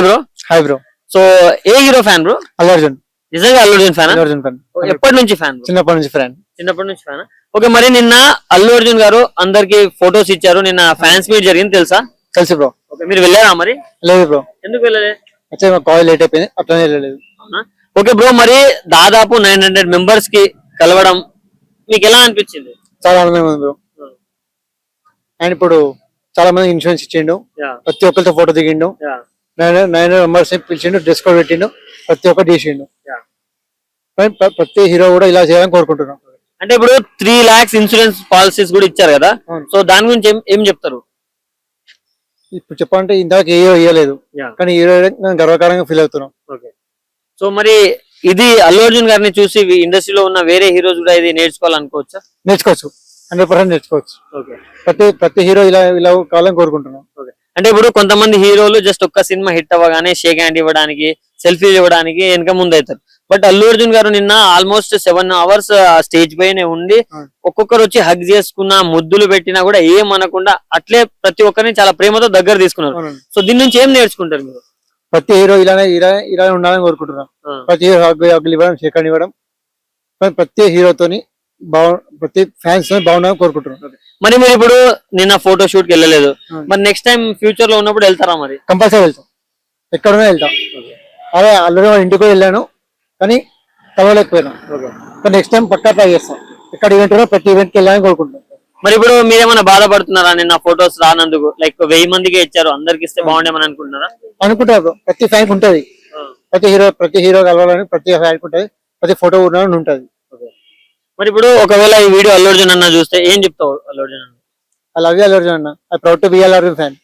Hi bro. Hi bro. So ఏ hero fan bro? Allu Arjun. నిజంగా Allu Arjun fan? Allu Arjun fan. ఎప్పటి నుంచి ఫ్యాన్? చిన్నప్పటి నుంచి ఫ్యాన్. చిన్నప్పటి నుంచి ఫ్యాన్. ఓకే, మరి నిన్న అల్లు అర్జున్ గారు అందరికి ఫొటోస్ ఇచ్చారు. నిన్న ఫ్యాన్స్ మీట్ జరిగింది తెలుసా? తెలుసు బ్రో. ఓకే, మీరు వెళ్ళారా మరి? లేదు బ్రో. ఎందుకు వెళ్ళలే? వచ్చే మా కాల్ లేట్ అయిపోయింది, అట్లనే వెళ్ళలేదు. ఓకే బ్రో, మరి దాదాపు 900 మెంబర్స్ కి కలవడం మీకు ఎలా అనిపించింది? చాలా ఆనందంగా ఉంది బ్రో. అండ్ ఇప్పుడు చాలా మంది ఇన్సూరెన్స్ ఇచ్చిండు, ప్రతి ఒక్కరితో ఫోటో దిగిండు, 900 మెంబర్స్ పిలిచిండు, డ్రెస్ కోడ్ పెట్టిండు, ప్రతి ఒక్కటి చేసిండు. ప్రతి హీరో కూడా ఇలా చేయాలని కోరుకుంటున్నాం. అంటే ఇప్పుడు 3 lakhs ఇన్సూరెన్స్ పాలసీస్ కూడా ఇచ్చారు కదా, సో దాని గురించి ఏం చెప్తారు? ఇప్పుడు చెప్పాలంటే ఇందాక హీరో ఇవ్వలేదు, కానీ హీరో గర్వకారంగా ఫీల్ అవుతున్నాం. సో మరి ఇది అల్లు అర్జున్ గారిని చూసి ఇండస్ట్రీలో ఉన్న వేరే హీరోస్ కూడా ఇది నేర్చుకోవాలనుకోవచ్చా? నేర్చుకోవచ్చు, 100% నేర్చుకోవచ్చు. ప్రతి హీరో ఇలా ఇలా కావాలని కోరుకుంటున్నాం. అంటే ఇప్పుడు కొంతమంది హీరోలు జస్ట్ ఒక్క సినిమా హిట్ అవ్వగానే షేక్ హ్యాండ్ ఇవ్వడానికి, సెల్ఫీలు ఇవ్వడానికి వెనక ముందు అవుతారు. బట్ అల్లు అర్జున్ గారు నిన్న ఆల్మోస్ట్ 7 hours స్టేజ్ పైనే ఉండి ఒక్కొక్కరు వచ్చి హగ్ చేసుకున్నా, ముద్దులు పెట్టినా కూడా ఏం అనకుండా అట్లే ప్రతి ఒక్కరిని చాలా ప్రేమతో దగ్గర తీసుకున్నారు. సో దీని నుంచి ఏం నేర్చుకుంటారు మీరు? ప్రతి హీరో ఇలా ఉండాలని కోరుకుంటున్నాం. ప్రతి హీరో హగ్గులు ఇవ్వడం, షేక్ హ్యాండ్ ఇవ్వడం, ప్రతి హీరోతోని ప్రతి ఫ్యాన్స్ బాగుండాలని కోరుకుంటున్నాం. మరి మీరు ఇప్పుడు నిన్న ఫోటో షూట్ కి వెళ్ళలేదు, మరి నెక్స్ట్ టైం ఫ్యూచర్ లో ఉన్నప్పుడు వెళ్తారా? మరి కంపల్సరీ వెళ్తాం, ఎక్కడున్నా వెళ్తాం. అదే ఆల్రెడీ ఇంటికి వెళ్ళాను కానీ కలవలేకపోయినా, నెక్స్ట్ టైం పక్కా ట్రై చేస్తాం. ఎక్కడ ఈవెంట్ ప్రతి ఈవెంట్ కి వెళ్ళాలని కోరుకుంటున్నాం. మరి ఇప్పుడు మీరేమైనా బాధపడుతున్నారా నిన్న ఫోటోస్ రానందుకు? లైక్ 1000 మందికి ఇచ్చారు, అందరికి ఇస్తే బాగుండేమని అనుకుంటున్నారా? అనుకుంటారు. ప్రతి ఫ్యాన్ ఉంటది, ప్రతి హీరో కలవాలని ప్రతి ఫ్యాన్ ఉంటది, ప్రతి ఫోటో ఉండాలని ఉంటది. మరి ఇప్పుడు ఒకవేళ ఈ వీడియో అల్లు అర్జున్ అన్న చూస్తే ఏం చెప్తావు? అల్లు అర్జున్ అన్న, I love you Allu Arjun అన్న, I proud to be Allu Arjun fan.